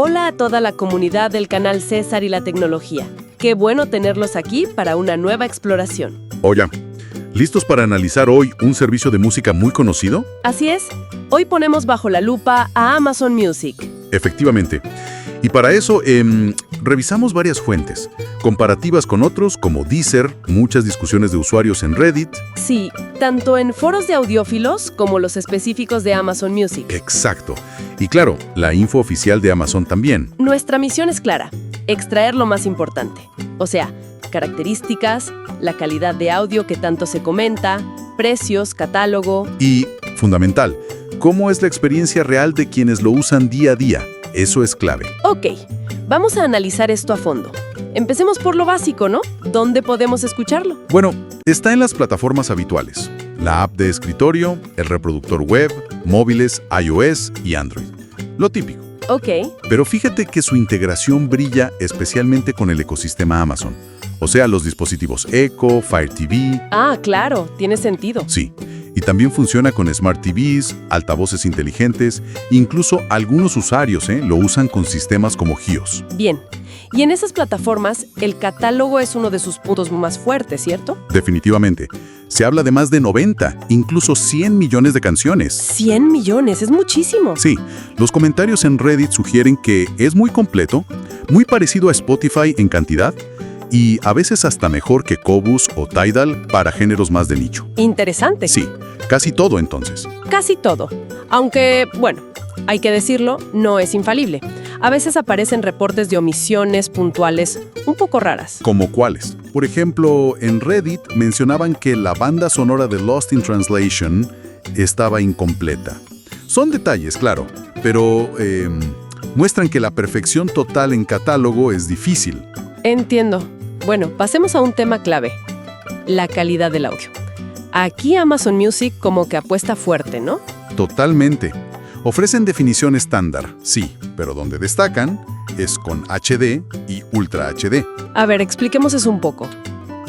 Hola a toda la comunidad del canal César y la Tecnología. Qué bueno tenerlos aquí para una nueva exploración. Oye, ¿listos para analizar hoy un servicio de música muy conocido? Así es, hoy ponemos bajo la lupa a Amazon Music. Efectivamente. Y para eso, revisamos varias fuentes, comparativas con otros como Deezer, muchas discusiones de usuarios en Reddit. Sí, tanto en foros de audiófilos como los específicos de Amazon Music. Exacto. Y claro, la info oficial de Amazon también. Nuestra misión es clara, extraer lo más importante. O sea, características, la calidad de audio que tanto se comenta, precios, catálogo. Y, fundamental, ¿cómo es la experiencia real de quienes lo usan día a día? Eso es clave. Ok, vamos a analizar esto a fondo. Empecemos por lo básico, ¿no? ¿Dónde podemos escucharlo? Bueno, está en las plataformas habituales. La app de escritorio, el reproductor web, móviles, iOS y Android. Lo típico. Ok. Pero fíjate que su integración brilla especialmente con el ecosistema Amazon. O sea, los dispositivos Echo, Fire TV. Ah, claro, tiene sentido. Sí. Y también funciona con Smart TVs, altavoces inteligentes, incluso algunos usuarios lo usan con sistemas como HIOS. Bien. Y en esas plataformas, el catálogo es uno de sus puntos más fuertes, ¿cierto? Definitivamente. Se habla de más de 90, incluso 100 millones de canciones. 100 millones, es muchísimo. Sí, los comentarios en Reddit sugieren que es muy completo, muy parecido a Spotify en cantidad, y a veces hasta mejor que Qobuz o Tidal para géneros más de nicho. Interesante. Sí, casi todo entonces. Casi todo. Aunque, bueno, hay que decirlo, no es infalible. A veces aparecen reportes de omisiones puntuales un poco raras. ¿Como cuáles? Por ejemplo, en Reddit mencionaban que la banda sonora de Lost in Translation estaba incompleta. Son detalles, claro, pero muestran que la perfección total en catálogo es difícil. Entiendo. Bueno, pasemos a un tema clave, la calidad del audio. Aquí Amazon Music como que apuesta fuerte, ¿no? Totalmente. Ofrecen definición estándar, sí, pero donde destacan es con HD y Ultra HD. A ver, expliquemos eso un poco.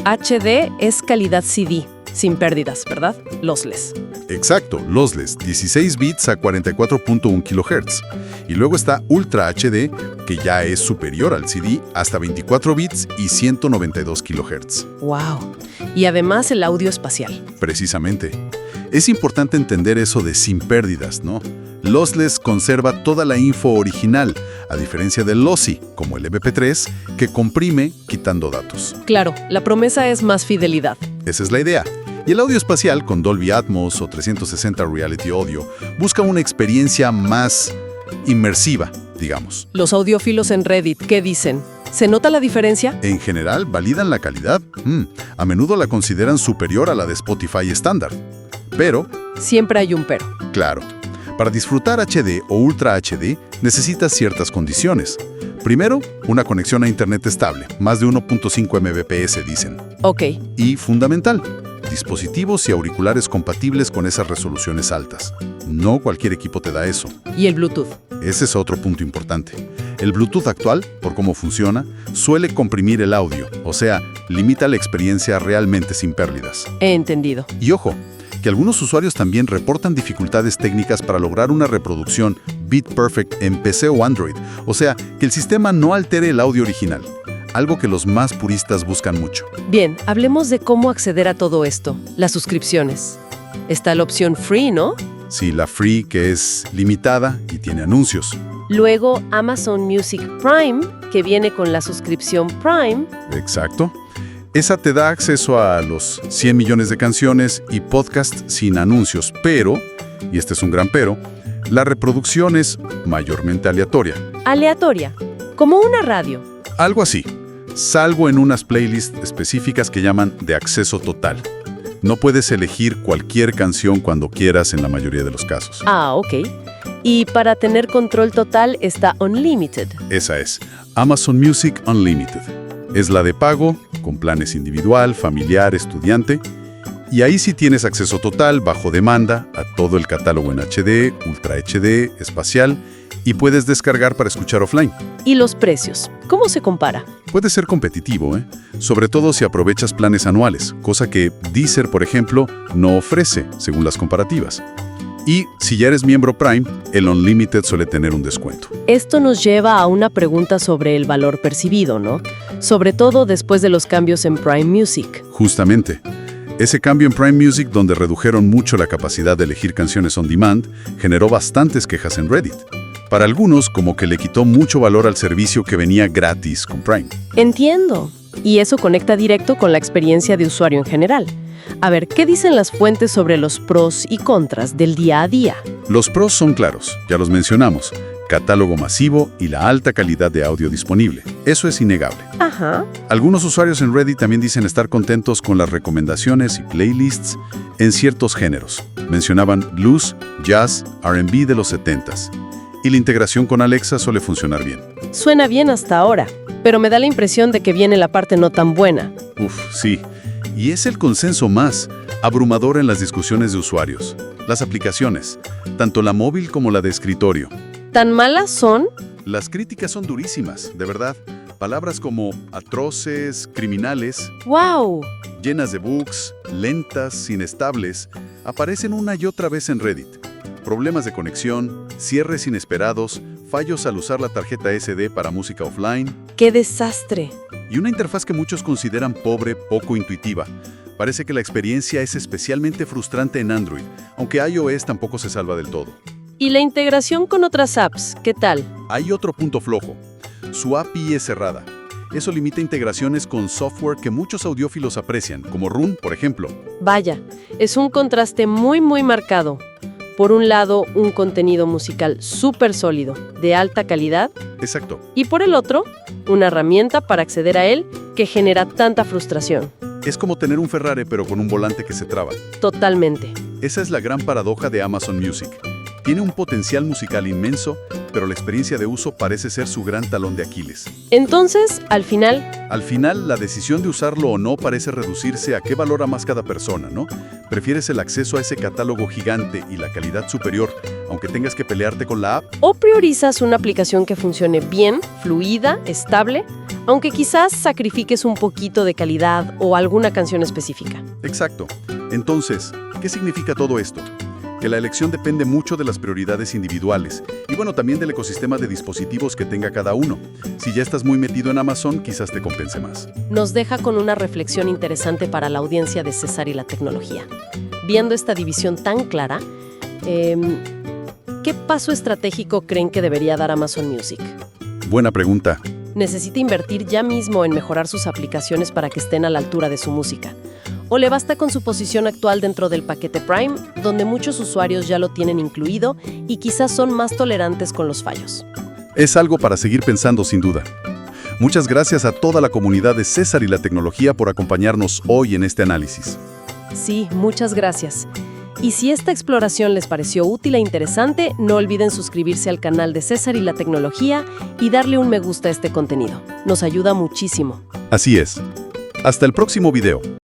HD es calidad CD, sin pérdidas, ¿verdad? Lossless. Exacto, lossless, 16 bits a 44.1 kHz. Y luego está Ultra HD, que ya es superior al CD, hasta 24 bits y 192 kHz. ¡Wow! Y además el audio espacial. Precisamente. Es importante entender eso de sin pérdidas, ¿no? Lossless conserva toda la info original, a diferencia del lossy, como el MP3, que comprime quitando datos. Claro, la promesa es más fidelidad. Esa es la idea. Y el audio espacial, con Dolby Atmos o 360 Reality Audio, busca una experiencia más inmersiva, digamos. Los audiófilos en Reddit, ¿qué dicen? ¿Se nota la diferencia? En general, validan la calidad. A menudo la consideran superior a la de Spotify estándar. Pero... Siempre hay un pero. Claro. Para disfrutar HD o Ultra HD, necesitas ciertas condiciones. Primero, una conexión a Internet estable, más de 1.5 Mbps, dicen. Ok. Y fundamental, dispositivos y auriculares compatibles con esas resoluciones altas. No cualquier equipo te da eso. ¿Y el Bluetooth? Ese es otro punto importante. El Bluetooth actual, por cómo funciona, suele comprimir el audio, o sea, limita la experiencia realmente sin pérdidas. He entendido. Y ojo, que algunos usuarios también reportan dificultades técnicas para lograr una reproducción Beat Perfect en PC o Android, o sea, que el sistema no altere el audio original, algo que los más puristas buscan mucho. Bien, hablemos de cómo acceder a todo esto, las suscripciones. Está la opción Free, ¿no? Sí, la Free, que es limitada y tiene anuncios. Luego Amazon Music Prime, que viene con la suscripción Prime. Exacto. Esa te da acceso a los 100 millones de canciones y podcasts sin anuncios, pero, y este es un gran pero, la reproducción es mayormente aleatoria. Aleatoria, como una radio. Algo así, salvo en unas playlists específicas que llaman de acceso total. No puedes elegir cualquier canción cuando quieras en la mayoría de los casos. Ah, ok. Y para tener control total está Unlimited. Esa es, Amazon Music Unlimited. Es la de pago, con planes individual, familiar, estudiante. Y ahí sí tienes acceso total, bajo demanda, a todo el catálogo en HD, Ultra HD, espacial, y puedes descargar para escuchar offline. ¿Y los precios? ¿Cómo se compara? Puede ser competitivo, sobre todo si aprovechas planes anuales, cosa que Deezer, por ejemplo, no ofrece, según las comparativas. Y si ya eres miembro Prime, el Unlimited suele tener un descuento. Esto nos lleva a una pregunta sobre el valor percibido, ¿no? Sobre todo después de los cambios en Prime Music. Justamente. Ese cambio en Prime Music, donde redujeron mucho la capacidad de elegir canciones on demand, generó bastantes quejas en Reddit. Para algunos, como que le quitó mucho valor al servicio que venía gratis con Prime. Entiendo. Y eso conecta directo con la experiencia de usuario en general. A ver, ¿qué dicen las fuentes sobre los pros y contras del día a día? Los pros son claros, ya los mencionamos. Catálogo masivo y la alta calidad de audio disponible. Eso es innegable. Ajá. Algunos usuarios en Reddit también dicen estar contentos con las recomendaciones y playlists en ciertos géneros. Mencionaban blues, jazz, R&B de los 70s. Y la integración con Alexa suele funcionar bien. Suena bien hasta ahora, pero me da la impresión de que viene la parte no tan buena. Sí. Y es el consenso más abrumador en las discusiones de usuarios. Las aplicaciones, tanto la móvil como la de escritorio. ¿Tan malas son? Las críticas son durísimas, de verdad. Palabras como atroces, criminales, ¡Wow! llenas de bugs, lentas, inestables, aparecen una y otra vez en Reddit. Problemas de conexión, cierres inesperados, fallos al usar la tarjeta SD para música offline. ¡Qué desastre! Y una interfaz que muchos consideran pobre, poco intuitiva. Parece que la experiencia es especialmente frustrante en Android, aunque iOS tampoco se salva del todo. ¿Y la integración con otras apps? ¿Qué tal? Hay otro punto flojo. Su API es cerrada. Eso limita integraciones con software que muchos audiófilos aprecian, como Roon, por ejemplo. Vaya, es un contraste muy marcado. Por un lado, un contenido musical súper sólido, de alta calidad. Exacto. Y por el otro, una herramienta para acceder a él que genera tanta frustración. Es como tener un Ferrari pero con un volante que se traba. Totalmente. Esa es la gran paradoja de Amazon Music. Tiene un potencial musical inmenso, pero la experiencia de uso parece ser su gran talón de Aquiles. Entonces, al final, la decisión de usarlo o no parece reducirse a qué valora más cada persona, ¿no? ¿Prefieres el acceso a ese catálogo gigante y la calidad superior, aunque tengas que pelearte con la app? o priorizas una aplicación que funcione bien, fluida, estable, aunque quizás sacrifiques un poquito de calidad o alguna canción específica. Exacto. Entonces, ¿qué significa todo esto? Que la elección depende mucho de las prioridades individuales y también del ecosistema de dispositivos que tenga cada uno. Si ya estás muy metido en Amazon, quizás te compense más. Nos deja con una reflexión interesante para la audiencia de César y la tecnología. Viendo esta división tan clara, ¿qué paso estratégico creen que debería dar Amazon Music? Buena pregunta. ¿Necesita invertir ya mismo en mejorar sus aplicaciones para que estén a la altura de su música? ¿O le basta con su posición actual dentro del paquete Prime, donde muchos usuarios ya lo tienen incluido y quizás son más tolerantes con los fallos? Es algo para seguir pensando sin duda. Muchas gracias a toda la comunidad de César y la tecnología por acompañarnos hoy en este análisis. Sí, muchas gracias. Y si esta exploración les pareció útil e interesante, no olviden suscribirse al canal de César y la tecnología y darle un me gusta a este contenido. Nos ayuda muchísimo. Así es. Hasta el próximo video.